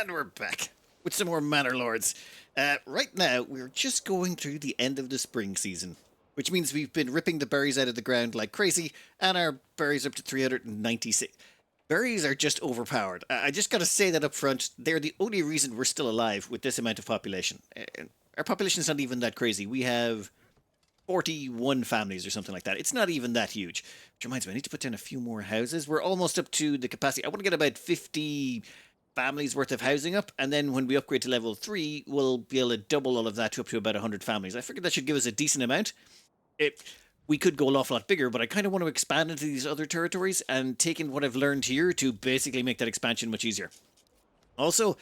And we're back with some more Manor Lords. Right now, we're just going through the end of the spring season, which means we've been ripping the berries out of the ground like crazy, and our berries up to 396. Berries are just overpowered. I just gotta say that up front. They're the only reason we're still alive with this amount of population. Our population is not even that crazy. We have 41 families or something like that. It's not even that huge. Which reminds me, I need to put down a few more houses. We're almost up to the capacity. I want to get about 50 families worth of housing up, and then when we upgrade to level 3, we'll be able to double all of that to up to about 100 families. I figured that should give us a decent amount. We could go an awful lot bigger, but I kind of want to expand into these other territories and take in what I've learned here to basically make that expansion much easier. Also,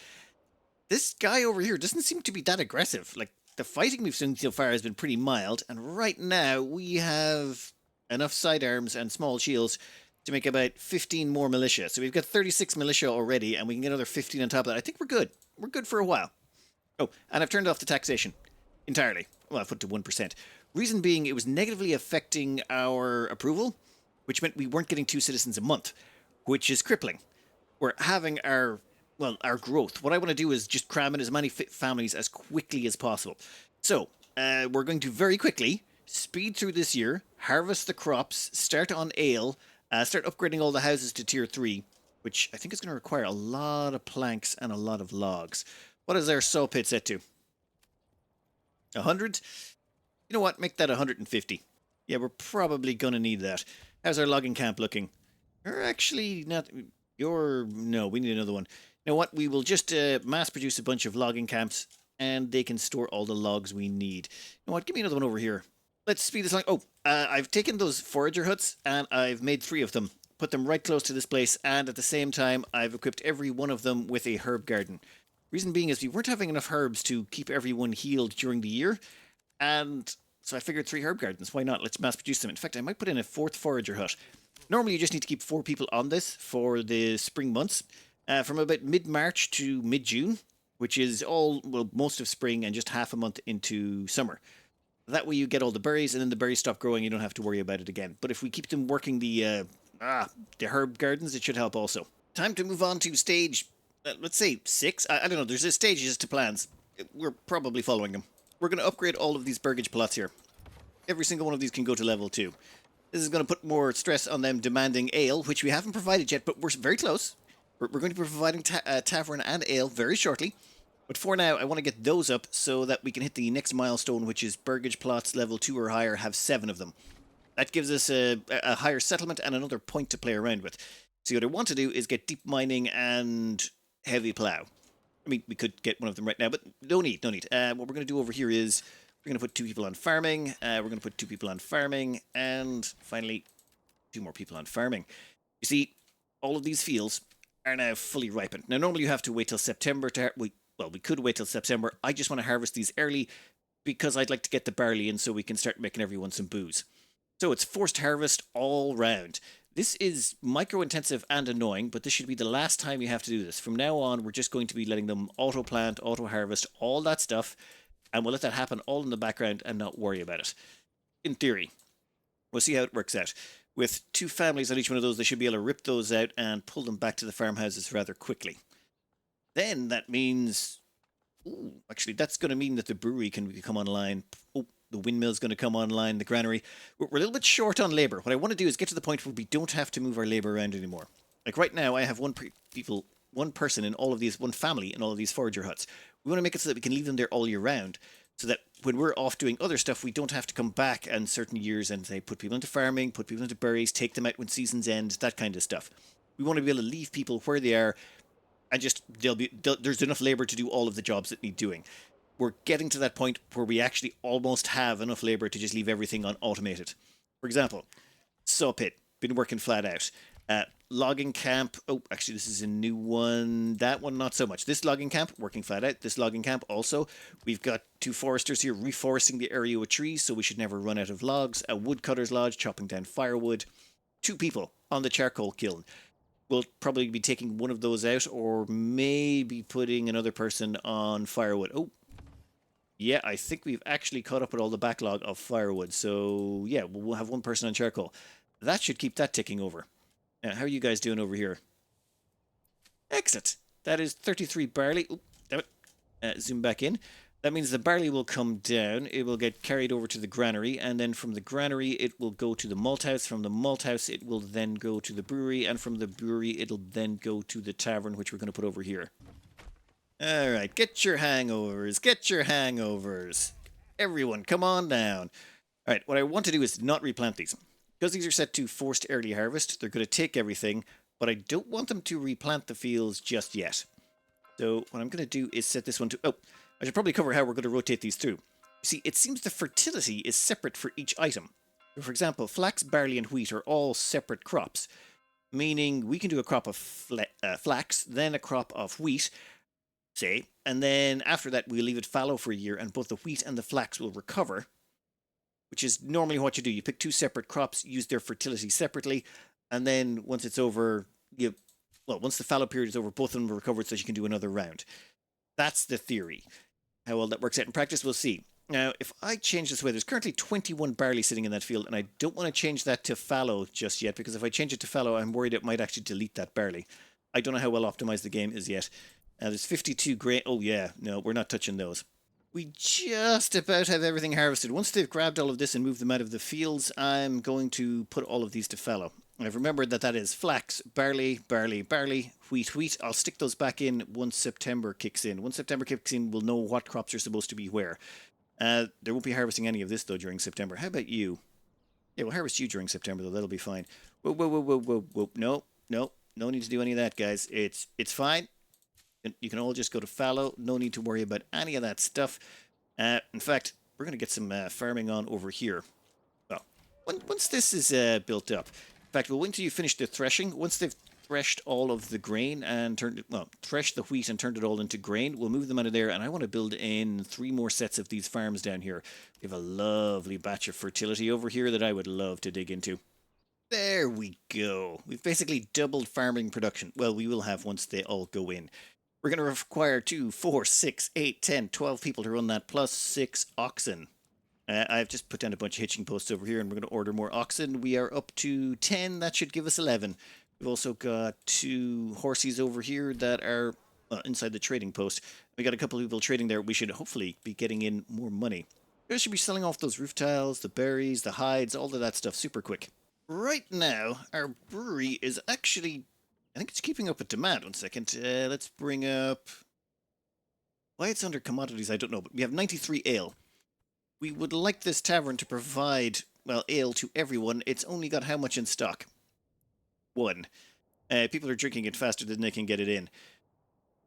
this guy over here doesn't seem to be that aggressive. Like, the fighting we've seen so far has been pretty mild, and right now we have enough sidearms and small shields to make about 15 more militia. So we've got 36 militia already, and we can get another 15 on top of that. I think we're good. We're good for a while. Oh, and I've turned off the taxation entirely. Well, I've put it to 1%. Reason being, it was negatively affecting our approval, which meant we weren't getting 2 citizens a month, which is crippling. We're having our growth. What I want to do is just cram in as many families as quickly as possible. So, we're going to very quickly speed through this year, harvest the crops, start on ale, start upgrading all the houses to tier 3, which I think is going to require a lot of planks and a lot of logs. What is our saw pit set to? 100? You know what? Make that 150. Yeah, we're probably going to need that. How's our logging camp looking? You're actually not... No, we need another one. You know what? We will just mass produce a bunch of logging camps, and they can store all the logs we need. You know what? Give me another one over here. Let's speed this along. Oh, I've taken those forager huts, and I've made 3 of them. Put them right close to this place, and at the same time, I've equipped every one of them with a herb garden. Reason being is we weren't having enough herbs to keep everyone healed during the year, and so I figured 3 herb gardens. Why not? Let's mass produce them. In fact, I might put in a 4th forager hut. Normally, you just need to keep 4 people on this for the spring months, from about mid-March to mid-June, which is most of spring and just half a month into summer. That way you get all the berries, and then the berries stop growing, you don't have to worry about it again. But if we keep them working the herb gardens, it should help also. Time to move on to stage, let's say 6. I don't know, there's stages to plans. We're probably following them. We're going to upgrade all of these burgage plots here. Every single one of these can go to level 2. This is going to put more stress on them demanding ale, which we haven't provided yet, but we're very close. We're going to be providing tavern and ale very shortly. But for now, I want to get those up so that we can hit the next milestone, which is burgage plots level 2 or higher, have 7 of them. That gives us a higher settlement and another point to play around with. So what I want to do is get deep mining and heavy plow. I mean, we could get one of them right now, but no need. What we're going to do over here is we're going to put 2 people on farming. We're going to put 2 people on farming. And finally, 2 more people on farming. You see, all of these fields are now fully ripened. Now, normally you have to wait till September to... we could wait till September. I just want to harvest these early because I'd like to get the barley in so we can start making everyone some booze. So it's forced harvest all round. This is micro-intensive and annoying, but this should be the last time you have to do this. From now on, we're just going to be letting them auto-plant, auto-harvest, all that stuff, and we'll let that happen all in the background and not worry about it. In theory. We'll see how it works out. With 2 families on each one of those, they should be able to rip those out and pull them back to the farmhouses rather quickly. Then that means... actually, that's going to mean that the brewery can come online. Oh, the windmill's going to come online, the granary. We're a little bit short on labour. What I want to do is get to the point where we don't have to move our labour around anymore. Like right now, I have one person in all of these, one family in all of these forager huts. We want to make it so that we can leave them there all year round, so that when we're off doing other stuff, we don't have to come back in certain years and say, put people into farming, put people into berries, take them out when seasons end, that kind of stuff. We want to be able to leave people where they are, and just there's enough labour to do all of the jobs that need doing. We're getting to that point where we actually almost have enough labour to just leave everything on automated. For example, saw pit, been working flat out. Logging camp, actually this is a new one. That one not so much. This logging camp, working flat out. This logging camp also. We've got 2 foresters here reforesting the area with trees, so we should never run out of logs. A woodcutter's lodge, chopping down firewood. 2 people on the charcoal kiln. We'll probably be taking one of those out, or maybe putting another person on firewood. Oh, yeah, I think we've actually caught up with all the backlog of firewood. So, yeah, we'll have one person on charcoal. That should keep that ticking over. Now, how are you guys doing over here? Excellent. That is 33 barley. Oop, damn it. Zoom back in. That means the barley will come down. It will get carried over to the granary, and then from the granary, it will go to the malt house. From the malt house, it will then go to the brewery, and from the brewery, it'll then go to the tavern, which we're going to put over here. All right, get your hangovers. Get your hangovers. Everyone, come on down. All right, what I want to do is not replant these. Because these are set to forced early harvest, they're going to take everything, but I don't want them to replant the fields just yet. So what I'm going to do is set this one to... Oh, I should probably cover how we're going to rotate these through. You see, it seems the fertility is separate for each item. So for example, flax, barley, and wheat are all separate crops, meaning we can do a crop of flax, then a crop of wheat, say, and then after that we'll leave it fallow for a year, and both the wheat and the flax will recover, which is normally what you do. You pick two separate crops, use their fertility separately, and then once it's over, once the fallow period is over, both of them are recovered so that you can do another round. That's the theory. How well that works out in practice, we'll see. Now, if I change this way, there's currently 21 barley sitting in that field, and I don't want to change that to fallow just yet, because if I change it to fallow, I'm worried it might actually delete that barley. I don't know how well optimized the game is yet. There's 52 grain. Oh, yeah. No, we're not touching those. We just about have everything harvested. Once they've grabbed all of this and moved them out of the fields, I'm going to put all of these to fallow. I've remembered that that is flax, barley, barley, barley, wheat, wheat. I'll stick those back in once September kicks in. Once September kicks in, we'll know what crops are supposed to be where. There won't be harvesting any of this, though, during September. How about you? Yeah, we'll harvest you during September, though. That'll be fine. Whoa, whoa, whoa, whoa, whoa, whoa. No, no, no need to do any of that, guys. It's fine. You can all just go to fallow. No need to worry about any of that stuff. In fact, we're going to get some farming on over here. Well, once this is built up, in fact, we'll wait until you finish the threshing. Once they've threshed all of the grain and threshed the wheat and turned it all into grain, we'll move them out of there, and I want to build in 3 more sets of these farms down here. We have a lovely batch of fertility over here that I would love to dig into. There we go. We've basically doubled farming production. Well, we will have once they all go in. We're going to require 2, 4, 6, 8, 10, 12 people to run that, plus 6 oxen. I've just put down a bunch of hitching posts over here, and we're going to order more oxen. We are up to 10. That should give us 11. We've also got 2 horses over here that are inside the trading post. We got a couple of people trading there. We should hopefully be getting in more money. We should be selling off those roof tiles, the berries, the hides, all of that stuff super quick. Right now, our brewery is actually... I think it's keeping up with demand. 1 second. Let's bring up... Why it's under commodities, I don't know, but we have 93 ale. We would like this tavern to provide, well, ale to everyone. It's only got how much in stock? 1. People are drinking it faster than they can get it in.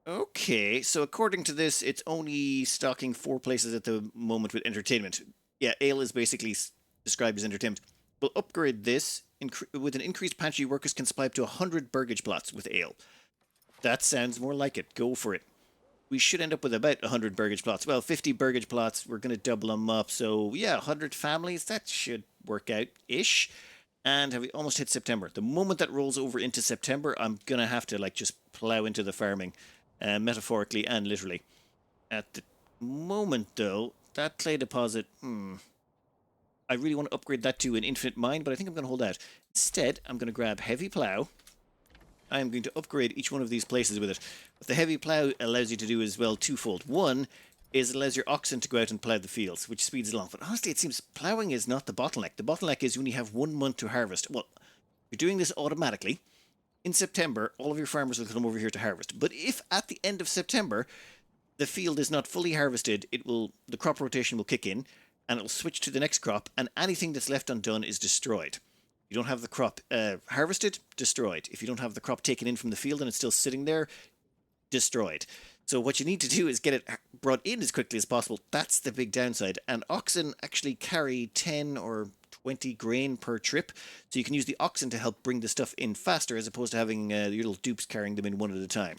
Okay, so according to this, it's only stocking 4 places at the moment with entertainment. Yeah, ale is basically described as entertainment. We'll upgrade this. With an increased pantry, workers can supply up to 100 burgage plots with ale. That sounds more like it. Go for it. We should end up with about 100 burgage plots. Well, 50 burgage plots. We're going to double them up. So, yeah, 100 families. That should work out-ish. And have we almost hit September? The moment that rolls over into September, I'm going to have to, just plow into the farming. Metaphorically and literally. At the moment, though, that clay deposit... I really want to upgrade that to an infinite mine, but I think I'm going to hold out. Instead, I'm going to grab heavy plow. I am going to upgrade each one of these places with it. What the heavy plow allows you to do is, well, twofold. One is it allows your oxen to go out and plow the fields, which speeds it along. But honestly, it seems plowing is not the bottleneck. The bottleneck is you only have 1 month to harvest. Well, you're doing this automatically. In September, all of your farmers will come over here to harvest. But if at the end of September, the field is not fully harvested, the crop rotation will kick in, and it'll switch to the next crop, and anything that's left undone is destroyed. If you don't have the crop harvested, destroyed. If you don't have the crop taken in from the field and it's still sitting there, destroyed. So what you need to do is get it brought in as quickly as possible. That's the big downside. And oxen actually carry 10 or 20 grain per trip, so you can use the oxen to help bring the stuff in faster as opposed to having your little dupes carrying them in one at a time.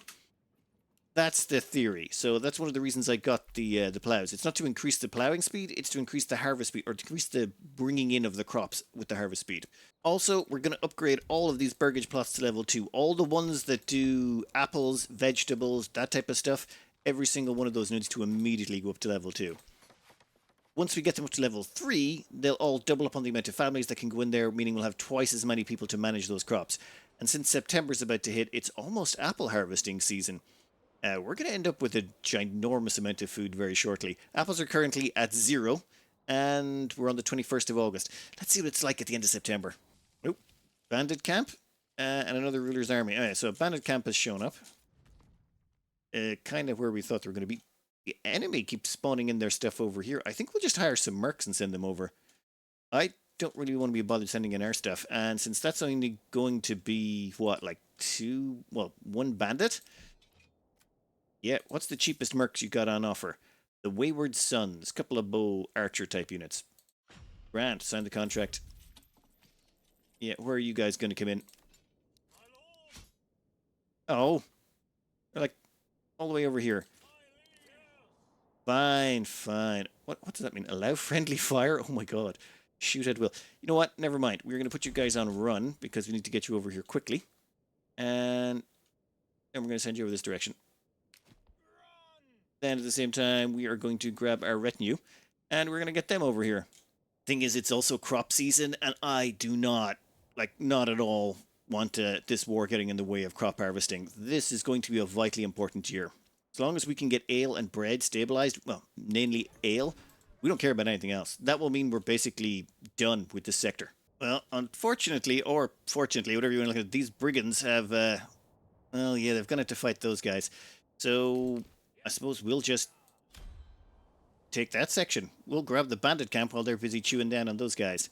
That's the theory. So that's one of the reasons I got the plows. It's not to increase the plowing speed, it's to increase the harvest speed, or to increase the bringing in of the crops with the harvest speed. Also, we're going to upgrade all of these burgage plots to level 2. All the ones that do apples, vegetables, that type of stuff, every single one of those needs to immediately go up to level 2. Once we get them up to level 3, they'll all double up on the amount of families that can go in there, meaning we'll have twice as many people to manage those crops. And since September's about to hit, it's almost apple harvesting season. We're going to end up with a ginormous amount of food very shortly. Apples are currently at 0, and we're on the 21st of August. Let's see what it's like at the end of September. Nope. Bandit camp and another ruler's army. Okay, so a bandit camp has shown up. Kind of where we thought they were going to be. The enemy keeps spawning in their stuff over here. I think we'll just hire some mercs and send them over. I don't really want to be bothered sending in our stuff. And since that's only going to be, what, like one bandit? Yeah, what's the cheapest mercs you got on offer? The Wayward Sons, couple of bow archer type units. Grant, sign the contract. Yeah, where are you guys going to come in? Oh, they're like all the way over here. Fine, fine. What does that mean? Allow friendly fire? Oh my god. Shoot at will. You know what? Never mind. We're going to put you guys on run because we need to get you over here quickly. And then we're going to send you over this direction. Then at the same time, we are going to grab our retinue and we're going to get them over here. Thing is, it's also crop season and I do not, not at all want this war getting in the way of crop harvesting. This is going to be a vitally important year. As long as we can get ale and bread stabilized, well, mainly ale, we don't care about anything else. That will mean we're basically done with this sector. Well, unfortunately, or fortunately, whatever you want to look at, these brigands have, well, yeah, they've gone out to fight those guys. So, I suppose we'll just take that section. We'll grab the bandit camp while they're busy chewing down on those guys.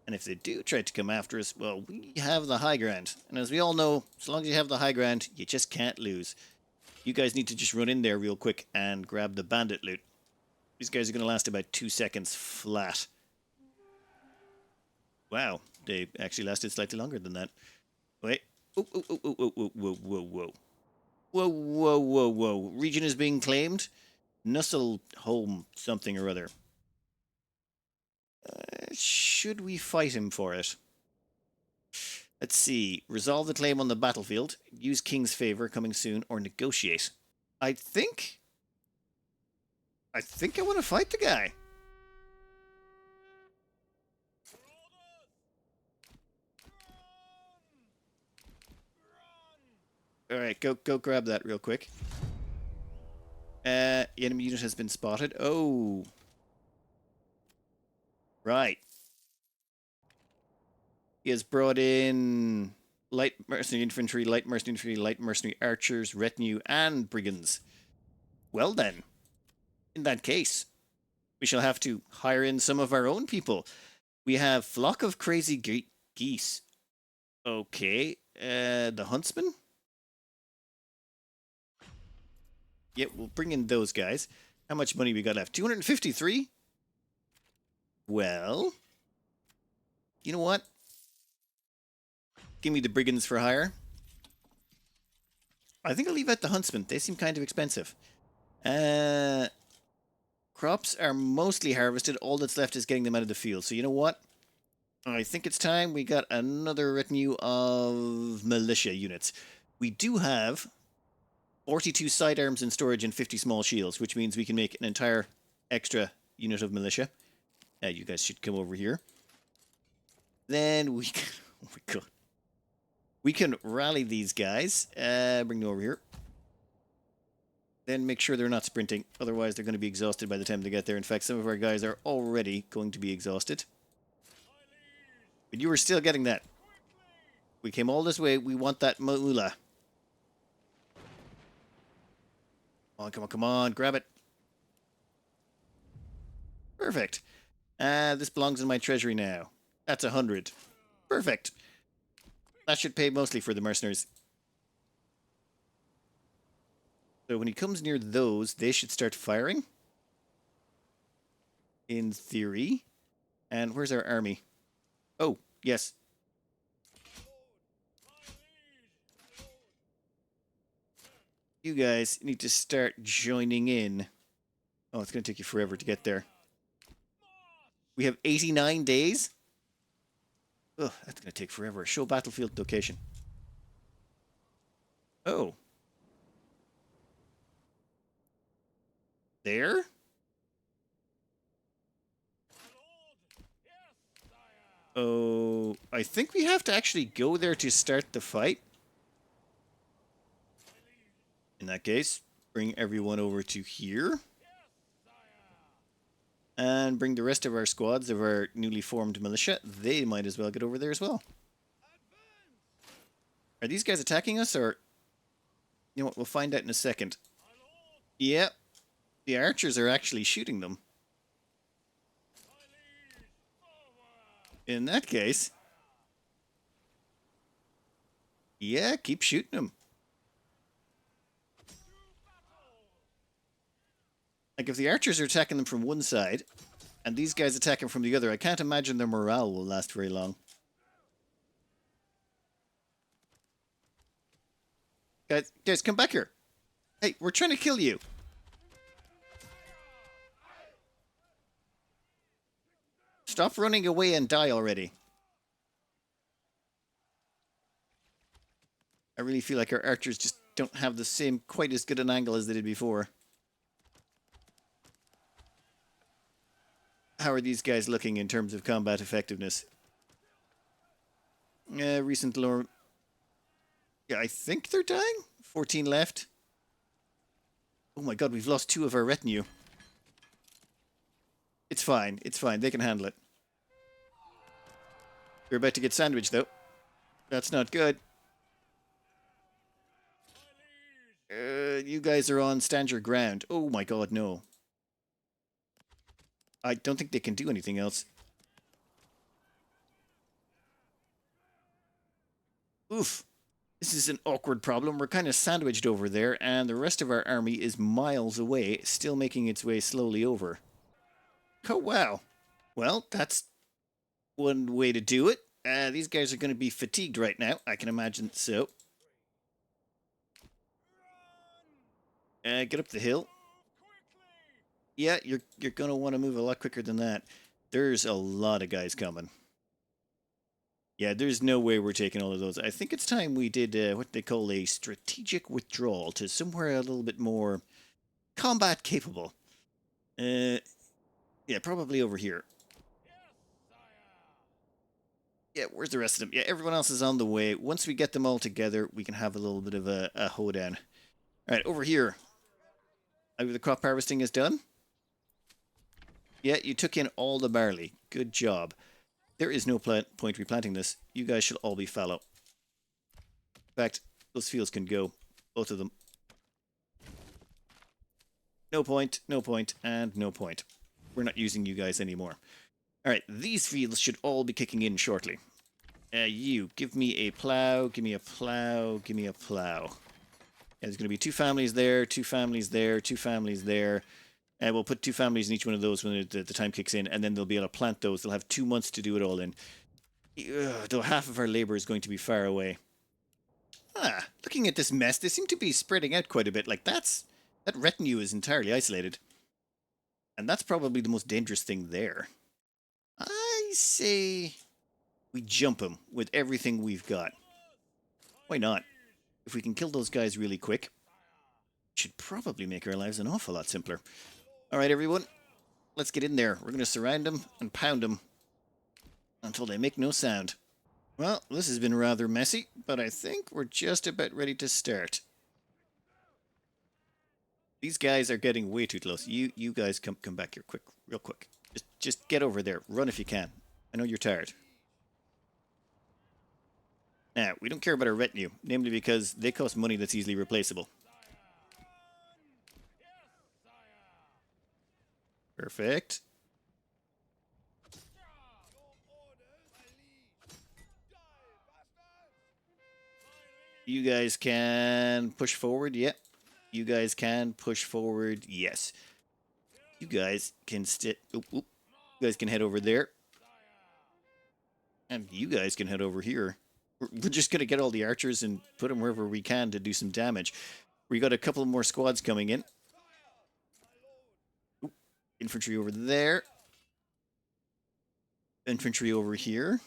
And if they do try to come after us, well, we have the high ground. And as we all know, as long as you have the high ground, you just can't lose. You guys need to just run in there real quick and grab the bandit loot. These guys are going to last about 2 seconds flat. Wow, they actually lasted slightly longer than that. Wait. Oh, oh, oh, oh, oh, oh, whoa, whoa, whoa. Whoa, whoa, whoa, whoa. Region is being claimed. Nusslohe something or other. Should we fight him for it? Let's see. Resolve the claim on the battlefield. Use King's favor coming soon. Or negotiate. I think I want to fight the guy. Alright, go grab that real quick. Enemy unit has been spotted. Oh. Right. He has brought in light mercenary infantry, light mercenary archers, retinue, and brigands. Well then, in that case, we shall have to hire in some of our own people. We have flock of crazy geese. Okay, the huntsman? Yeah, we'll bring in those guys. How much money we got left? 253? Well, you know what? Give me the brigands for hire. I think I'll leave out the huntsman. They seem kind of expensive. Crops are mostly harvested. All that's left is getting them out of the field. So you know what? I think it's time we got another retinue of militia units. We do have 42 sidearms in storage and 50 small shields, which means we can make an entire extra unit of militia. You guys should come over here. Then we can... Oh my god. We can rally these guys. Bring them over here. Then make sure they're not sprinting. Otherwise, they're going to be exhausted by the time they get there. In fact, some of our guys are already going to be exhausted. But you were still getting that. We came all this way. We want that moolah. Come on, come on, come on. Grab it. Perfect. This belongs in my treasury now. That's 100. Perfect. That should pay mostly for the mercenaries. So when he comes near those, they should start firing. In theory. And where's our army? Oh, yes. You guys need to start joining in. Oh, it's going to take you forever to get there. We have 89 days? Oh, that's going to take forever. Show battlefield location. Oh. There? Oh, I think we have to actually go there to start the fight. In that case, bring everyone over to here. And bring the rest of our squads of our newly formed militia. They might as well get over there as well. Are these guys attacking us, or... You know what, we'll find out in a second. Yep. The archers are actually shooting them. In that case... Yeah, keep shooting them. Like, if the archers are attacking them from one side, and these guys attacking from the other, I can't imagine their morale will last very long. Guys, come back here. Hey, we're trying to kill you. Stop running away and die already. I really feel like our archers just don't have the same, quite as good an angle as they did before. How are these guys looking in terms of combat effectiveness? Recent lore... Yeah, I think they're dying? 14 left. Oh my god, we've lost 2 of our retinue. It's fine, it's fine, they can handle it. They're about to get sandwiched, though. That's not good. You guys are on stand your ground. Oh my god, no. I don't think they can do anything else. Oof. This is an awkward problem. We're kind of sandwiched over there, and the rest of our army is miles away, still making its way slowly over. Oh, wow. Well, that's one way to do it. These guys are going to be fatigued right now. I can imagine so. Get up the hill. Yeah, you're going to want to move a lot quicker than that. There's a lot of guys coming. Yeah, there's no way we're taking all of those. I think it's time we did what they call a strategic withdrawal to somewhere a little bit more combat capable. Yeah, probably over here. Yeah, where's the rest of them? Yeah, everyone else is on the way. Once we get them all together, we can have a little bit of a hoedown. All right, over here. The crop harvesting is done. Yeah, you took in all the barley. Good job. There is no point replanting this. You guys should all be fallow. In fact, those fields can go. Both of them. No point, and no point. We're not using you guys anymore. Alright, these fields should all be kicking in shortly. You, give me a plow, give me a plow, give me a plow. Yeah, there's going to be 2 families there, 2 families there, 2 families there. And we'll put 2 families in each one of those when the time kicks in, and then they'll be able to plant those. They'll have 2 months to do it all in. Though half of our labour is going to be far away. Looking at this mess, they seem to be spreading out quite a bit. Like, that retinue is entirely isolated. And that's probably the most dangerous thing there. I say we jump them with everything we've got. Why not? If we can kill those guys really quick, it should probably make our lives an awful lot simpler. Alright, everyone. Let's get in there. We're going to surround them and pound them until they make no sound. Well, this has been rather messy, but I think we're just about ready to start. These guys are getting way too close. You guys come back here quick, real quick. Just get over there. Run if you can. I know you're tired. Now, we don't care about our retinue, namely because they cost money that's easily replaceable. Perfect. You guys can push forward, yep. You guys can push forward, yes. You guys can You guys can head over there. And you guys can head over here. We're just going to get all the archers and put them wherever we can to do some damage. We got a couple more squads coming in. Infantry over there. Infantry over here.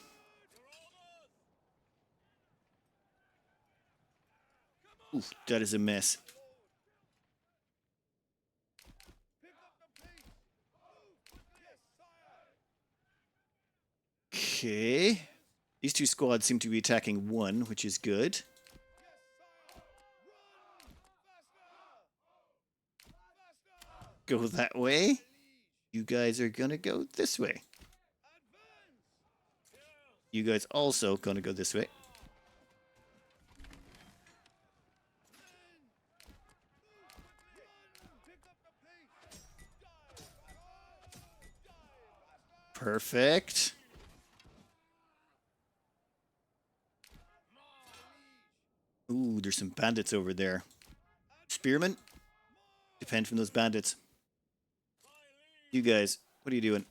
Oof, that is a mess. Okay. These 2 squads seem to be attacking 1, which is good. go that way. You guys are gonna go this way. You guys also gonna go this way. Perfect. Ooh, there's some bandits over there. Spearmen? Defend from those bandits. You guys, what are you doing?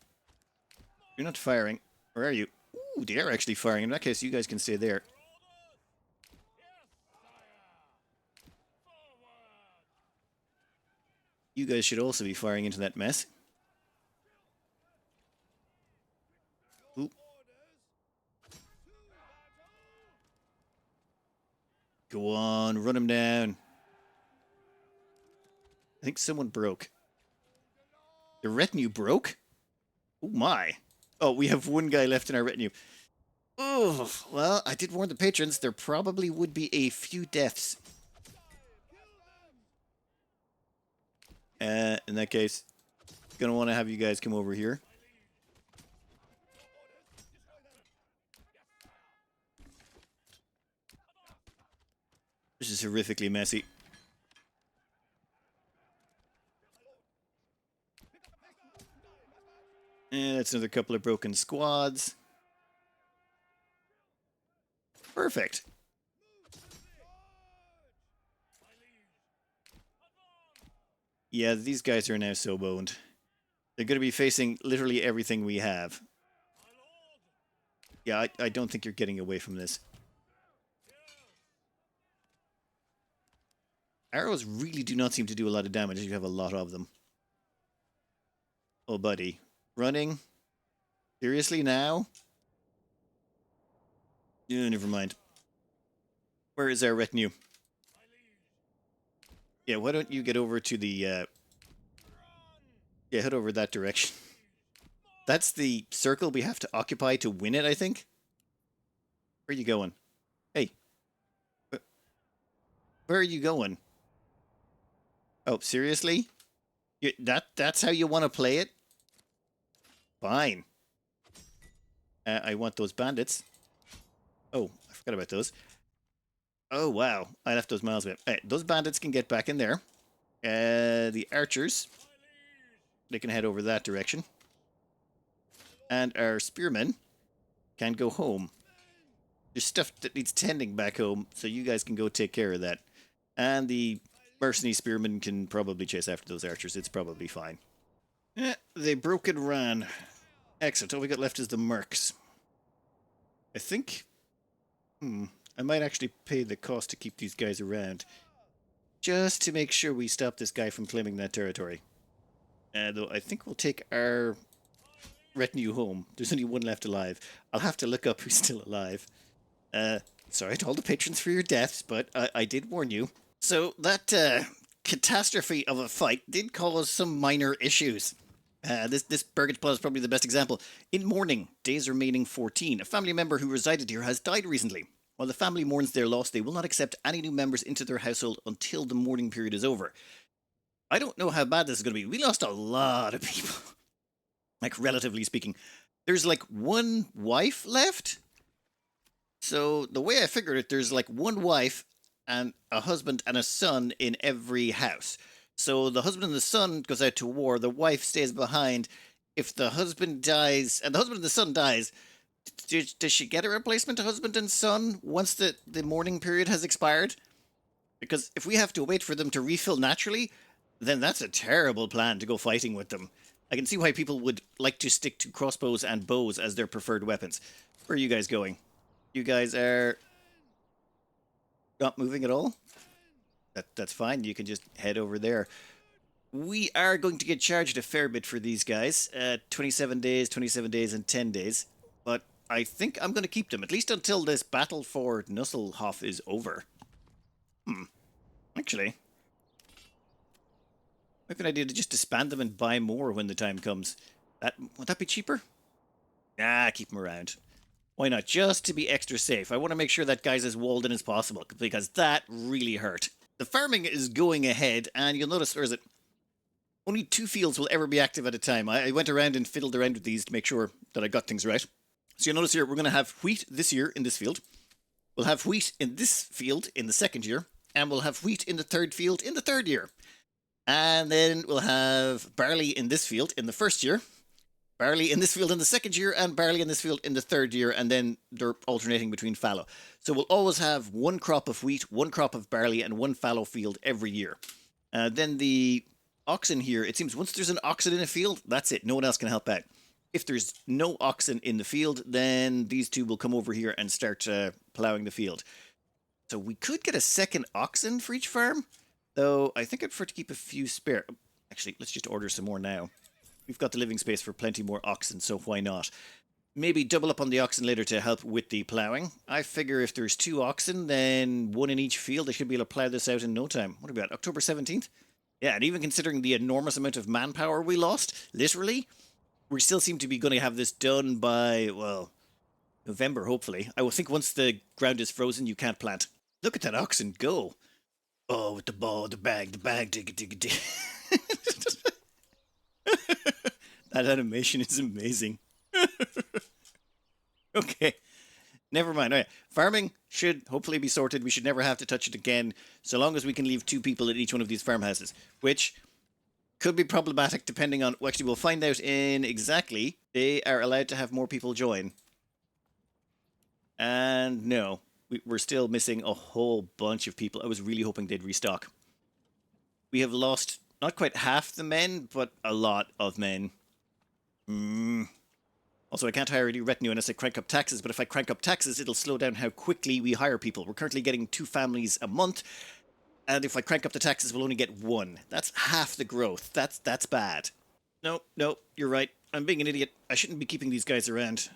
You're not firing. Where are you? Ooh, they are actually firing. In that case, you guys can stay there. You guys should also be firing into that mess. Ooh. Go on, run him down. I think someone broke. The retinue broke? Oh my. Oh, we have one guy left in our retinue. Oh, well, I did warn the patrons. There probably would be a few deaths. In that case, gonna want to have you guys come over here. This is horrifically messy. And that's another couple of broken squads. Perfect. Yeah, these guys are now so boned. They're going to be facing literally everything we have. Yeah, I don't think you're getting away from this. Arrows really do not seem to do a lot of damage if you have a lot of them. Oh, buddy. Running? Seriously now? Yeah, never mind. Where is our retinue? Yeah, why don't you get over to the... Yeah, head over that direction. That's the circle we have to occupy to win it, I think? Where are you going? Hey. Where are you going? Oh, seriously? That's how you want to play it? Fine. I want those bandits. Oh, I forgot about those. Oh, wow. I left those miles away. Right, those bandits can get back in there. The archers, they can head over that direction. And our spearmen can go home. There's stuff that needs tending back home, so you guys can go take care of that. And the mercenary spearmen can probably chase after those archers. It's probably fine. They broke and ran. Excellent. All we got left is the Mercs. I think... I might actually pay the cost to keep these guys around. Just to make sure we stop this guy from claiming that territory. Though I think we'll take our retinue home. There's only one left alive. I'll have to look up who's still alive. Sorry to all the patrons for your deaths, but I did warn you. So that catastrophe of a fight did cause some minor issues. This Burgage Plot is probably the best example. In mourning, days remaining 14. A family member who resided here has died recently. While the family mourns their loss, they will not accept any new members into their household until the mourning period is over. I don't know how bad this is going to be. We lost a lot of people. Like, relatively speaking. There's like one wife left. So the way I figured it, there's like one wife and a husband and a son in every house. So the husband and the son goes out to war. The wife stays behind. If the husband dies, and the husband and the son dies, does she get a replacement husband and son once the mourning period has expired? Because if we have to wait for them to refill naturally, then that's a terrible plan to go fighting with them. I can see why people would like to stick to crossbows and bows as their preferred weapons. Where are you guys going? You guys are not moving at all? That's fine. You can just head over there. We are going to get charged a fair bit for these guys. 27 days, and 10 days. But I think I'm going to keep them, at least until this battle for Nusslohe is over. Actually, might be an idea to just disband them and buy more when the time comes. Would that be cheaper? Nah, keep them around. Why not? Just to be extra safe. I want to make sure that guy's as walled in as possible, because that really hurt. The farming is going ahead, and you'll notice, where is it? Only 2 fields will ever be active at a time. I went around and fiddled around with these to make sure that I got things right. So you'll notice here, we're going to have wheat this year in this field. We'll have wheat in this field in the second year. And we'll have wheat in the third field in the third year. And then we'll have barley in this field in the first year, barley in this field in the second year, and barley in this field in the third year, and then they're alternating between fallow. So we'll always have one crop of wheat, one crop of barley, and one fallow field every year. Then the oxen here, it seems once there's an oxen in a field, that's it. No one else can help out. If there's no oxen in the field, then these two will come over here and start ploughing the field. So we could get a second oxen for each farm, though I think I'd prefer to keep a few spare. Actually, let's just order some more now. We've got the living space for plenty more oxen, so why not? Maybe double up on the oxen later to help with the ploughing. I figure if there's 2 oxen, then 1 in each field, they should be able to plough this out in no time. What about October 17th? Yeah, and even considering the enormous amount of manpower we lost, literally, we still seem to be going to have this done by, well, November, hopefully. I will think once the ground is frozen, you can't plant. Look at that oxen go. Oh, with the ball, the bag, dig it. That animation is amazing. Okay, never mind. All right. Farming should hopefully be sorted. We should never have to touch it again, so long as we can leave 2 people at each one of these farmhouses, which could be problematic depending on... Well, actually, we'll find out in exactly. They are allowed to have more people join. And no, we're still missing a whole bunch of people. I was really hoping they'd restock. We have lost not quite half the men, but a lot of men. Also, I can't hire any retinue unless I crank up taxes, but if I crank up taxes, it'll slow down how quickly we hire people. We're currently getting 2 families a month, and if I crank up the taxes, we'll only get 1. That's half the growth. That's bad. No, you're right. I'm being an idiot. I shouldn't be keeping these guys around.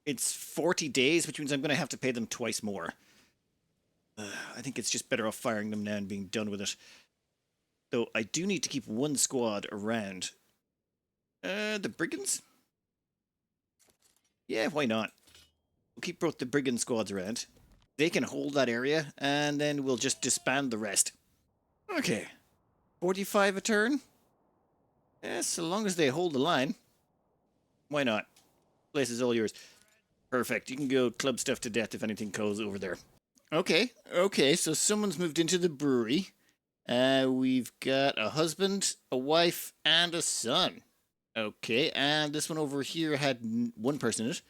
It's 40 days, which means I'm going to have to pay them twice more. I think it's just better off firing them now and being done with it. Though I do need to keep 1 squad around. The brigands? Yeah, why not? We'll keep both the brigand squads around. They can hold that area, and then we'll just disband the rest. Okay. 45 a turn? Yeah, so long as they hold the line. Why not? Place is all yours. Perfect. You can go club stuff to death if anything goes over there. Okay, so someone's moved into the brewery. We've got a husband, a wife, and a son. Okay, and this one over here had 1 person in it.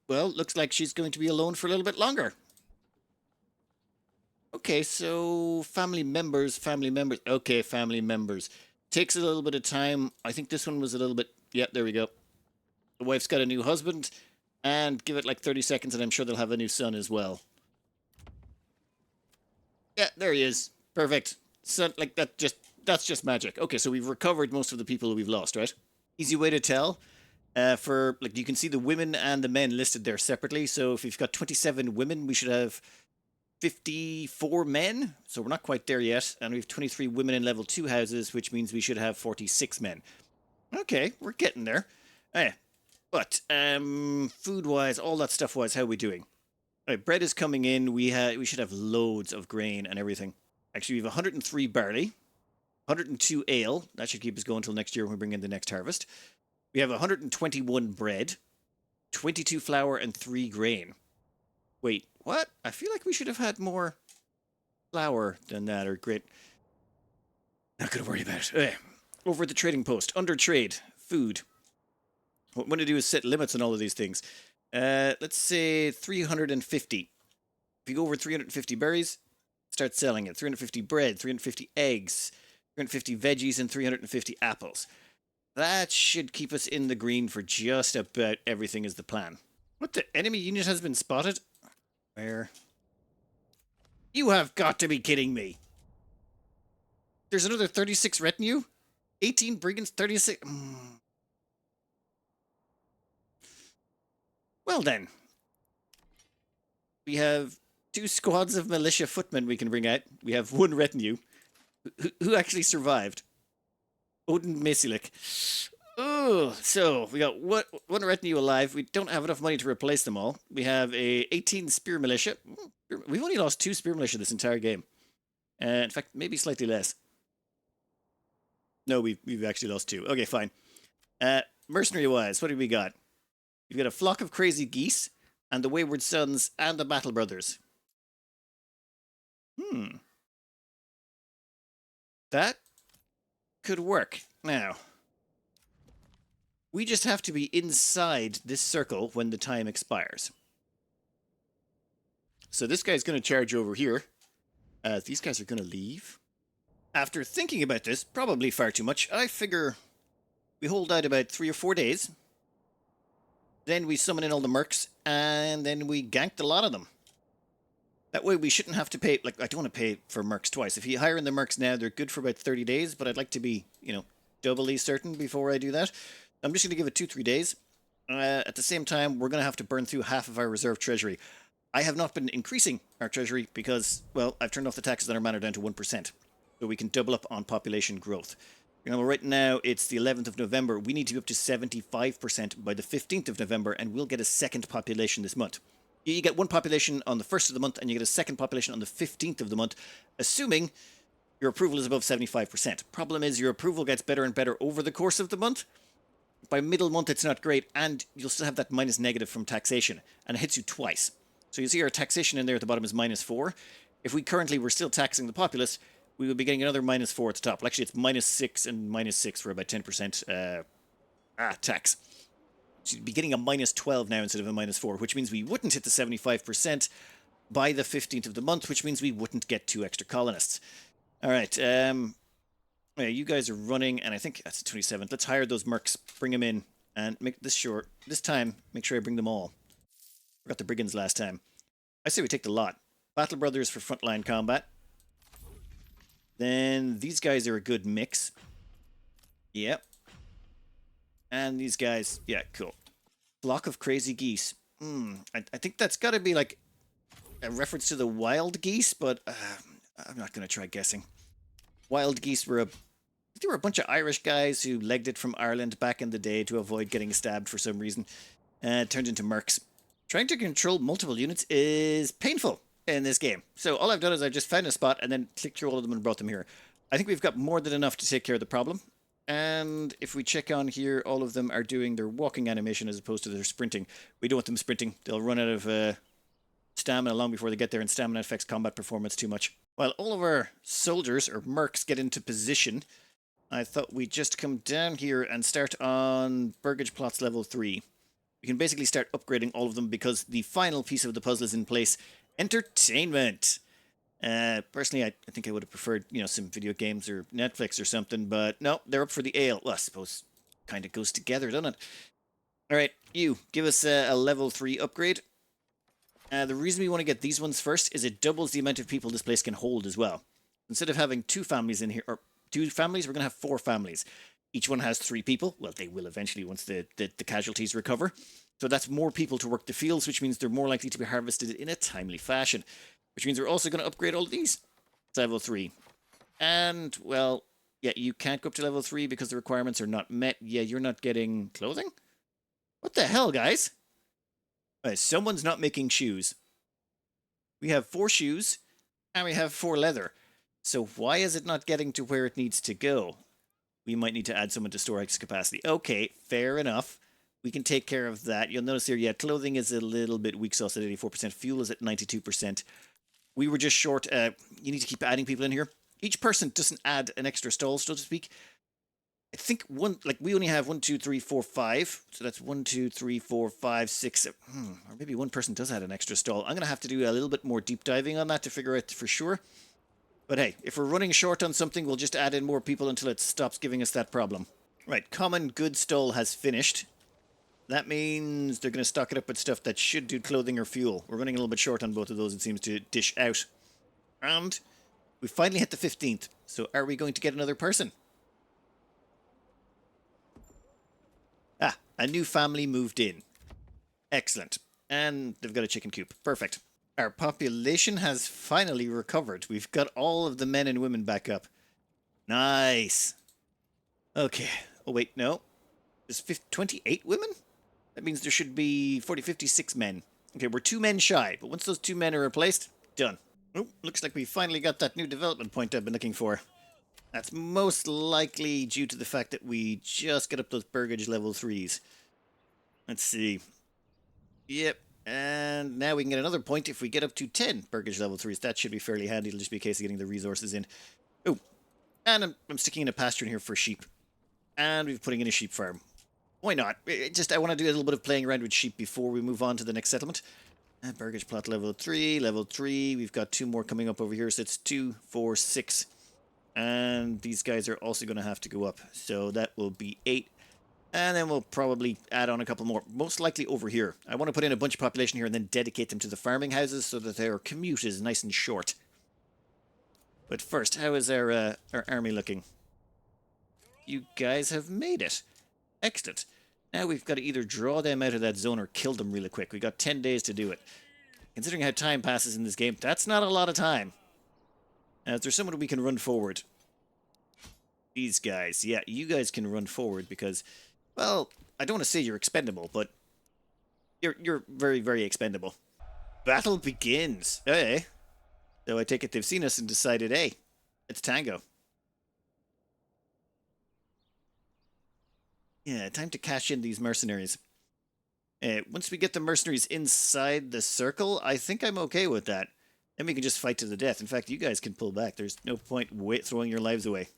Well, looks like she's going to be alone for a little bit longer. Okay, so family members. Okay, family members. Takes a little bit of time. I think this one was a little bit... Yep, there we go. The wife's got a new husband, and give it like 30 seconds and I'm sure they'll have a new son as well. Yeah, there he is. Perfect. Son, like that's just magic. Okay, so we've recovered most of the people we've lost, right? Easy way to tell. For like you can see the women and the men listed there separately. So if we've got 27 women, we should have 54 men. So we're not quite there yet. And we have 23 women in level 2 houses, which means we should have 46 men. Okay, we're getting there. But food-wise, all that stuff-wise, how are we doing? All right, bread is coming in. We should have loads of grain and everything. Actually, we have 103 barley, 102 ale. That should keep us going until next year when we bring in the next harvest. We have 121 bread, 22 flour, and 3 grain. Wait, what? I feel like we should have had more flour than that, or grain. Not going to worry about it. Over at the trading post, under trade, food. What I'm going to do is set limits on all of these things. Let's say 350. If you go over 350 berries, start selling it. 350 bread, 350 eggs, 350 veggies, and 350 apples. That should keep us in the green for just about everything is the plan. What the enemy unit has been spotted? Where? You have got to be kidding me. There's another 36 retinue? 18 brigands, 36... Well then. We have 2 squads of militia footmen we can bring out. We have 1 retinue. Who actually survived? Odin Mesilik. Oh, so we got one retinue alive. We don't have enough money to replace them all. We have a 18 spear militia. We've only lost 2 spear militia this entire game. In fact, maybe slightly less. No, we've actually lost 2. Okay, fine. Mercenary-wise, what have we got? We've got a flock of crazy geese, and the Wayward Sons, and the Battle Brothers. That could work. Now, we just have to be inside this circle when the time expires. So this guy's going to charge over here. These guys are going to leave. After thinking about this, probably far too much, I figure we hold out about 3 or 4 days. Then we summon in all the mercs, and then we gank a lot of them. That way we shouldn't have to pay, like, I don't want to pay for mercs twice. If you hire in the mercs now, they're good for about 30 days, but I'd like to be, doubly certain before I do that. I'm just going to give it 2-3 days. At the same time, we're going to have to burn through half of our reserve treasury. I have not been increasing our treasury because, well, I've turned off the taxes on our manor down to 1%. So we can double up on population growth. Right now, it's the 11th of November. We need to be up to 75% by the 15th of November, and we'll get a second population this month. You get one population on the 1st of the month, and you get a second population on the 15th of the month, assuming your approval is above 75%. Problem is, your approval gets better and better over the course of the month. By middle month, it's not great, and you'll still have that minus negative from taxation, and it hits you twice. So you see our taxation in there at the bottom is -4. If we currently were still taxing the populace, we would be getting another -4 at the top. Well, actually, it's -6 and -6 for about 10% tax. So you'd be getting a -12 now instead of a -4, which means we wouldn't hit the 75% by the 15th of the month, which means we wouldn't get 2 extra colonists. All right, you guys are running, and I think that's the 27th. Let's hire those mercs, bring them in, and make this short. This time, make sure I bring them all. Forgot the brigands last time. I say we take the lot. Battle Brothers for frontline combat. Then these guys are a good mix. Yep. And these guys, yeah, cool. Flock of crazy geese. I think that's got to be like a reference to the wild geese, but I'm not going to try guessing. Wild geese were they were a bunch of Irish guys who legged it from Ireland back in the day to avoid getting stabbed for some reason. Turned into mercs. Trying to control multiple units is painful in this game. So all I've done is I've just found a spot and then clicked through all of them and brought them here. I think we've got more than enough to take care of the problem. And if we check on here, all of them are doing their walking animation as opposed to their sprinting. We don't want them sprinting. They'll run out of stamina long before they get there, and stamina affects combat performance too much. While all of our soldiers, or mercs, get into position, I thought we'd just come down here and start on Burgage Plots level 3. We can basically start upgrading all of them because the final piece of the puzzle is in place. Entertainment! Personally, I think I would have preferred, some video games or Netflix or something, but no, they're up for the ale. Well, I suppose kind of goes together, doesn't it? Alright, you, give us a level 3 upgrade. The reason we want to get these ones first is it doubles the amount of people this place can hold as well. Instead of having 2 families in here, or 2 families, we're going to have 4 families. Each one has 3 people. Well, they will eventually once the casualties recover. So that's more people to work the fields, which means they're more likely to be harvested in a timely fashion. Which means we're also going to upgrade all of these to level 3. And, well, yeah, you can't go up to level 3 because the requirements are not met. Yeah, you're not getting clothing? What the hell, guys? Someone's not making shoes. We have 4 shoes, and we have 4 leather. So why is it not getting to where it needs to go? We might need to add someone to storage capacity. Okay, fair enough. We can take care of that. You'll notice here, yeah, clothing is a little bit weak sauce at 84%. Fuel is at 92%. We were just short. You need to keep adding people in here. Each person doesn't add an extra stall, so to speak. I think we only have 1, 2, 3, 4, 5. So that's 1, 2, 3, 4, 5, 6. Or maybe one person does add an extra stall. I'm going to have to do a little bit more deep diving on that to figure out for sure. But hey, if we're running short on something, we'll just add in more people until it stops giving us that problem. Right, common goods stall has finished. That means they're going to stock it up with stuff that should do clothing or fuel. We're running a little bit short on both of those, it seems to dish out. And we finally hit the 15th. So are we going to get another person? Ah, a new family moved in. Excellent. And they've got a chicken coop. Perfect. Our population has finally recovered. We've got all of the men and women back up. Nice. Okay. Oh, wait, no. There's 28 women? That means there should be 56 men. Okay, we're 2 men shy, but once those 2 men are replaced, done. Oh, looks like we finally got that new development point I've been looking for. That's most likely due to the fact that we just got up those burgage level 3s. Let's see. Yep. And now we can get another point if we get up to 10 burgage level 3s. That should be fairly handy. It'll just be a case of getting the resources in. Oh, and I'm sticking in a pasture in here for sheep. And we're putting in a sheep farm. Why not? I want to do a little bit of playing around with sheep before we move on to the next settlement. Burgage plot level 3, level 3. We've got 2 more coming up over here, so it's 2, 4, 6. And these guys are also going to have to go up. So that will be 8. And then we'll probably add on a couple more. Most likely over here. I want to put in a bunch of population here and then dedicate them to the farming houses so that their commute is nice and short. But first, how is our army looking? You guys have made it. Excellent. Now we've got to either draw them out of that zone or kill them really quick. We've got 10 days to do it. Considering how time passes in this game, that's not a lot of time. Now, is there someone we can run forward? These guys. Yeah, you guys can run forward because, well, I don't want to say you're expendable, but you're very, very expendable. Battle begins. Hey. So I take it they've seen us and decided, hey, it's tango. Yeah, time to cash in these mercenaries. Once we get the mercenaries inside the circle, I think I'm okay with that. Then we can just fight to the death. In fact, you guys can pull back. There's no point throwing your lives away.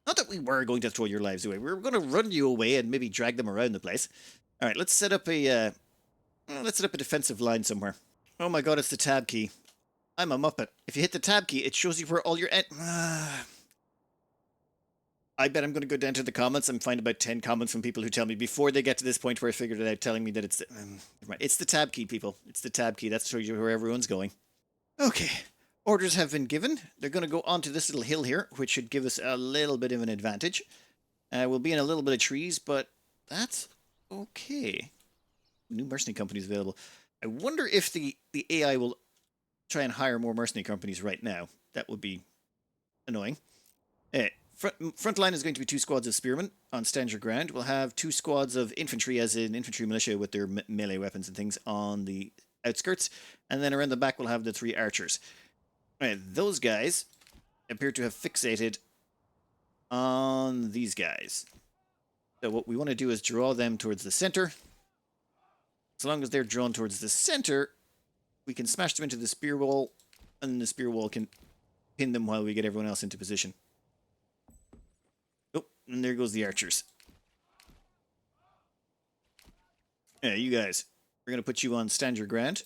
Not that we were going to throw your lives away. We were going to run you away and maybe drag them around the place. All right, let's set up a defensive line somewhere. Oh my god, it's the tab key. I'm a muppet. If you hit the tab key, it shows you where all your... I bet I'm going to go down to the comments and find about 10 comments from people who tell me before they get to this point where I figured it out, telling me that it's the tab key, people. It's the tab key. That shows you where everyone's going. Okay. Orders have been given. They're going to go onto this little hill here, which should give us a little bit of an advantage. We'll be in a little bit of trees, but that's okay. New mercenary companies available. I wonder if the AI will try and hire more mercenary companies right now. That would be annoying. Front line is going to be 2 squads of spearmen on stand your ground. We'll have 2 squads of infantry, as in infantry militia with their melee weapons and things on the outskirts. And then around the back we'll have the 3 archers. Right, those guys appear to have fixated on these guys. So what we want to do is draw them towards the center. As long as they're drawn towards the center, we can smash them into the spear wall, and the spear wall can pin them while we get everyone else into position. Oh, and there goes the archers. Yeah, you guys. We're going to put you on stand your ground.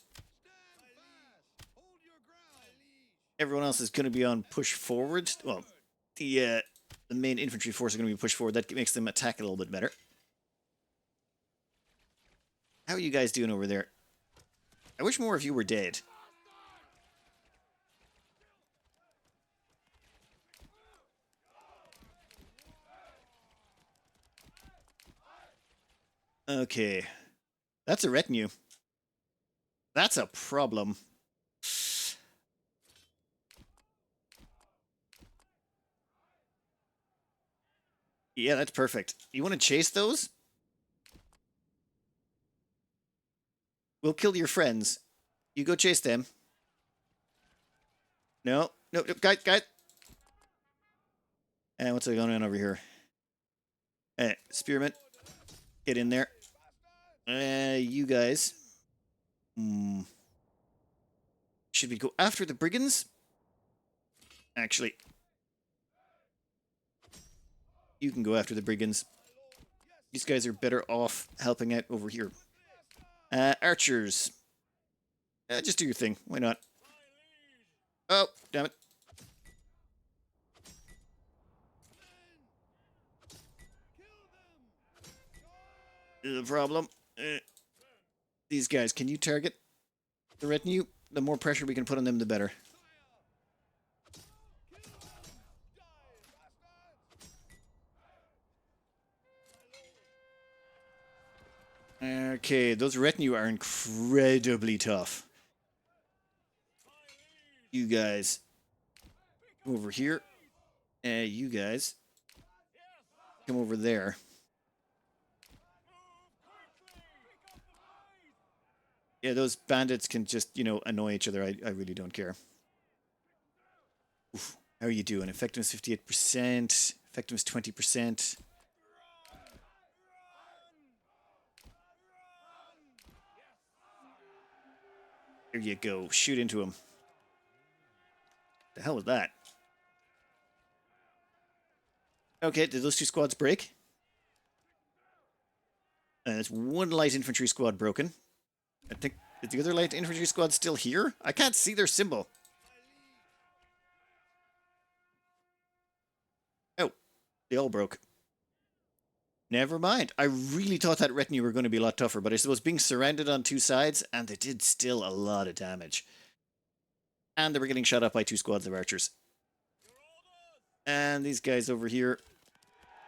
Everyone else is going to be on push forward. Well, the main infantry force are going to be pushed forward. That makes them attack a little bit better. How are you guys doing over there? I wish more of you were dead. Okay. That's a retinue. That's a problem. Yeah, that's perfect. You want to chase those? We'll kill your friends. You go chase them. No, no, guys. And what's going on over here? Spearman, get in there. You guys. Should we go after the brigands? Actually, you can go after the brigands. These guys are better off helping out over here. Archers. Just do your thing. Why not? Oh, damn it. The problem. These guys, can you target the retinue? The more pressure we can put on them, the better. Okay, those retinue are incredibly tough. You guys, over here. You guys, come over there. Yeah, those bandits can just, annoy each other. I really don't care. Oof. How are you doing? Effectiveness 58%. Effectiveness 20%. There you go. Shoot into him. The hell was that? Okay, did those two squads break? There's one light infantry squad broken. I think, is the other light infantry squad still here? I can't see their symbol. Oh, they all broke. Never mind. I really thought that retinue were going to be a lot tougher, but I suppose being surrounded on two sides, and they did still a lot of damage. And they were getting shot up by two squads of archers. And these guys over here.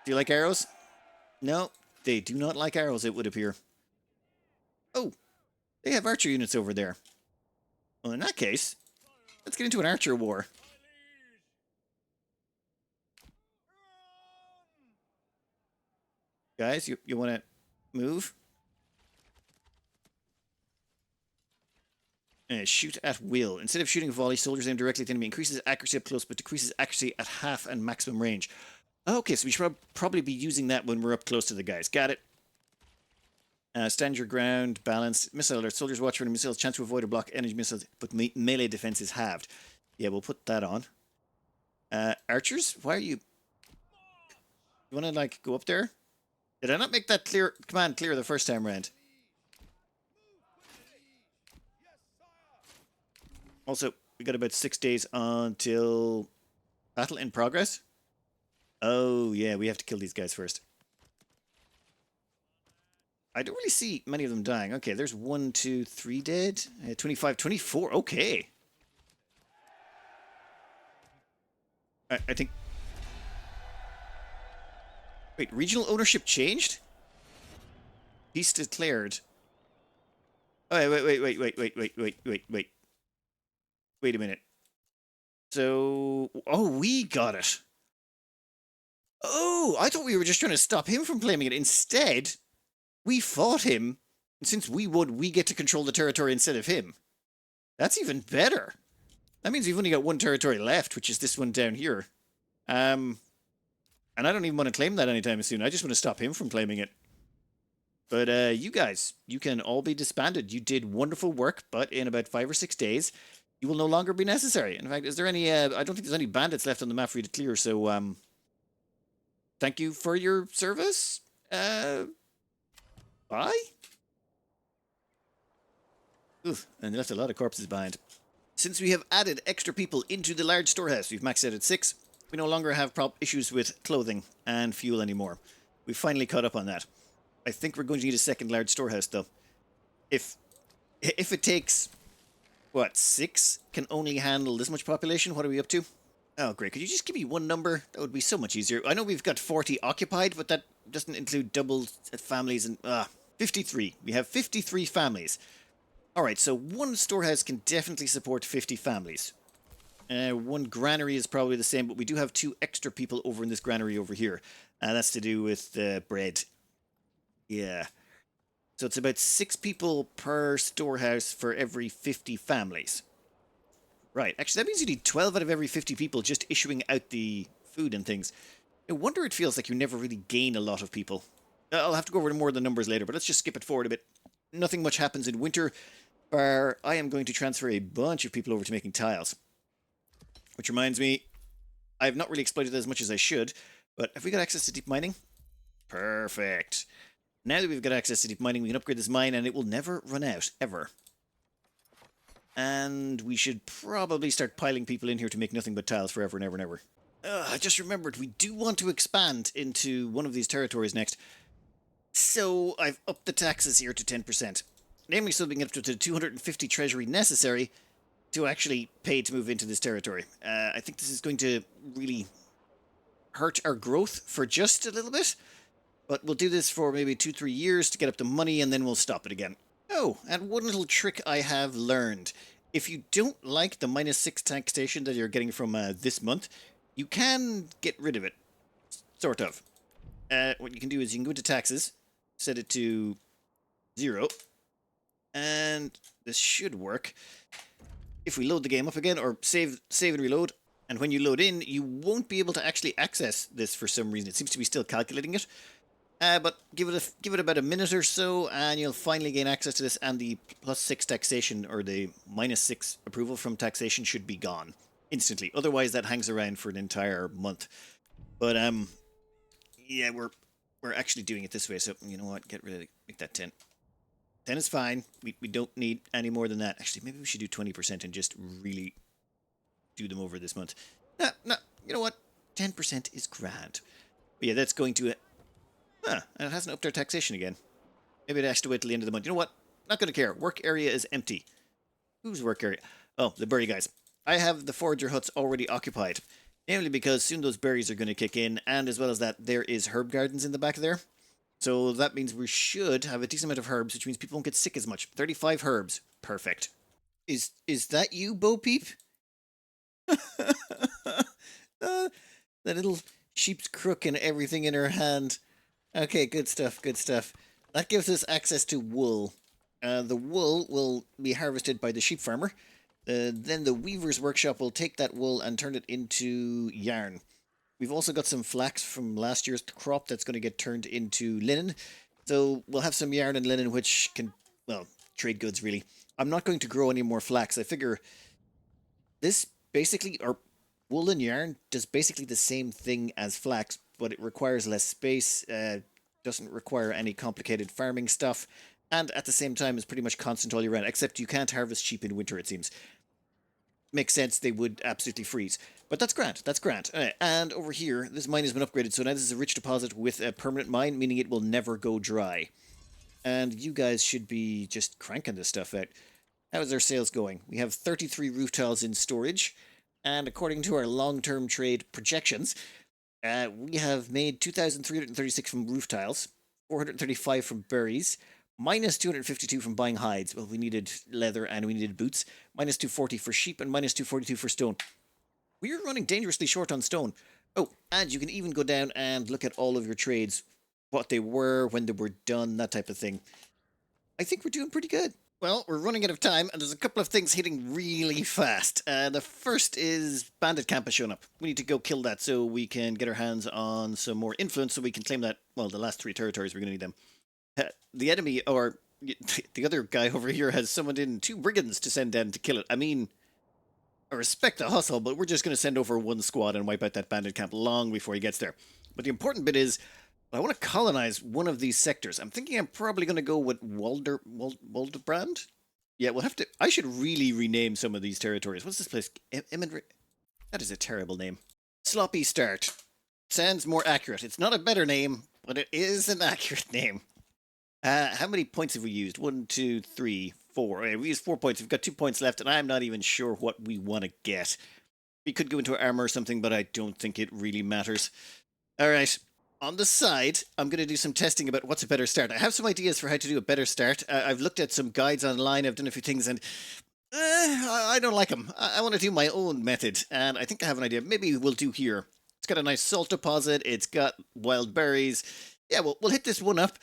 Do you like arrows? No, they do not like arrows, it would appear. Oh, they have archer units over there. Well, in that case, let's get into an archer war. Guys, you want to move? Shoot at will. Instead of shooting a volley, soldiers aim directly at the enemy. Increases accuracy up close, but decreases accuracy at half and maximum range. Okay, so we should probably be using that when we're up close to the guys. Got it. Stand your ground, balanced. Missile alert. Soldiers watch for the missiles. Chance to avoid or block energy missiles, but melee defense is halved. Yeah, we'll put that on. Archers? Why are you... You want to, like, go up there? Did I not make that command clear the first time round? Also, we got about 6 days until battle in progress. Oh, yeah, we have to kill these guys first. I don't really see many of them dying. Okay, there's 1, 2, 3 dead. 25, 24. Okay. I think... Wait, regional ownership changed? Peace declared. Oh, wait. Wait a minute. So... Oh, we got it. Oh, I thought we were just trying to stop him from claiming it. Instead, we fought him. And since we won, we get to control the territory instead of him. That's even better. That means we've only got one territory left, which is this one down here. And I don't even want to claim that anytime soon. I just want to stop him from claiming it. But you guys, you can all be disbanded. You did wonderful work, but in about 5 or 6 days, you will no longer be necessary. In fact, is there any... I don't think there's any bandits left on the map for you to clear, so... Thank you for your service. Bye? Oof, and left a lot of corpses behind. Since we have added extra people into the large storehouse, we've maxed out at 6, we no longer have issues with clothing and fuel anymore. We've finally caught up on that. I think we're going to need a second large storehouse, though. If it takes, what, 6 can only handle this much population, what are we up to? Oh, great. Could you just give me one number? That would be so much easier. I know we've got 40 occupied, but that doesn't include double families and... 53. We have 53 families. Alright, so one storehouse can definitely support 50 families. One granary is probably the same, but we do have 2 extra people over in this granary over here. That's to do with bread. Yeah. So it's about 6 people per storehouse for every 50 families. Right, actually that means you need 12 out of every 50 people just issuing out the food and things. No wonder it feels like you never really gain a lot of people. I'll have to go over more of the numbers later, but let's just skip it forward a bit. Nothing much happens in winter, where I am going to transfer a bunch of people over to making tiles. Which reminds me, I have not really exploited that as much as I should, but have we got access to deep mining? Perfect. Now that we've got access to deep mining, we can upgrade this mine and it will never run out, ever. And we should probably start piling people in here to make nothing but tiles forever and ever and ever. I just remembered, we do want to expand into one of these territories next. So I've upped the taxes here to 10%. Namely so we can get up to the 250 treasury necessary to actually pay to move into this territory. I think this is going to really hurt our growth for just a little bit. But we'll do this for maybe 2-3 years to get up the money and then we'll stop it again. Oh, and one little trick I have learned. If you don't like the -6 taxation that you're getting from this month, you can get rid of it. Sort of. What you can do is you can go to taxes, set it to 0, and this should work. If we load the game up again, or save and reload, And when you load in, you won't be able to actually access this for some reason. It seems to be still calculating it. But give it about a minute or so, and you'll finally gain access to this. And the +6 taxation or the -6 approval from taxation should be gone instantly. Otherwise, that hangs around for an entire month. But yeah, we're actually doing it this way. So you know what? Get rid of it. Make that 10. 10 is fine. We don't need any more than that. Actually, maybe we should do 20% and just really do them over this month. No. You know what? 10% is grand. But yeah, that's going to and it hasn't upped our taxation again. Maybe it has to wait till the end of the month. You know what? Not going to care. Work area is empty. Whose work area? Oh, the berry guys. I have the forager huts already occupied. Namely because soon those berries are going to kick in, and as well as that, there is herb gardens in the back there. So that means we should have a decent amount of herbs, which means people won't get sick as much. 35 herbs. Perfect. Is that you, Bo Peep? That little sheep's crook and everything in her hand. Okay, good stuff, good stuff. That gives us access to wool. The wool will be harvested by the sheep farmer. Then the weaver's workshop will take that wool and turn it into yarn. We've also got some flax from last year's crop that's going to get turned into linen. So we'll have some yarn and linen which can, well, trade goods really. I'm not going to grow any more flax. I figure this basically, or wool and yarn, does basically the same thing as flax, but it requires less space, doesn't require any complicated farming stuff, and at the same time is pretty much constant all year round, except you can't harvest sheep in winter, it seems. Makes sense, they would absolutely freeze. But that's grand, that's grand. And over here, this mine has been upgraded, so now this is a rich deposit with a permanent mine, meaning it will never go dry. And you guys should be just cranking this stuff out. How is our sales going? We have 33 roof tiles in storage, and according to our long-term trade projections, we have made 2,336 from roof tiles, 435 from berries, minus 252 from buying hides. Well, we needed leather and we needed boots. Minus 240 for sheep and minus 242 for stone. We're running dangerously short on stone. Oh, and you can even go down and look at all of your trades, what they were, when they were done, that type of thing. I think we're doing pretty good. Well, we're running out of time, and there's a couple of things hitting really fast. The first is Bandit Camp has shown up. We need to go kill that so we can get our hands on some more influence so we can claim that, well, the last 3 territories, we're going to need them. The enemy, or the other guy over here, has summoned in 2 brigands to send down to kill it. I mean, I respect the hustle, but we're just going to send over 1 squad and wipe out that Bandit Camp long before he gets there. But the important bit is, I want to colonize one of these sectors. I'm thinking I'm probably going to go with Waldebrand. Yeah, we'll have to. I should really rename some of these territories. What's this place? That is a terrible name. Sloppy Start. Sounds more accurate. It's not a better name, but it is an accurate name. How many points have we used? 1, 2, 3, 4. Okay, we used 4 points. We've got 2 points left, and I'm not even sure what we want to get. We could go into armor or something, but I don't think it really matters. All right. On the side, I'm going to do some testing about what's a better start. I have some ideas for how to do a better start. I've looked at some guides online. I've done a few things, and I don't like them. I want to do my own method, and I think I have an idea. Maybe we'll do here. It's got a nice salt deposit. It's got wild berries. Yeah, we'll hit this one up.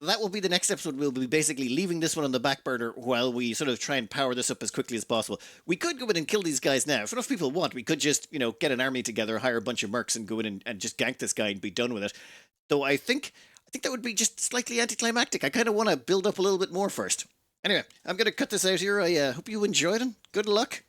That will be the next episode. We'll be basically leaving this one on the back burner while we sort of try and power this up as quickly as possible. We could go in and kill these guys now. If enough people want, we could just, get an army together, hire a bunch of mercs and go in and just gank this guy and be done with it. Though I think that would be just slightly anticlimactic. I kind of want to build up a little bit more first. Anyway, I'm going to cut this out here. I hope you enjoyed it. Good luck.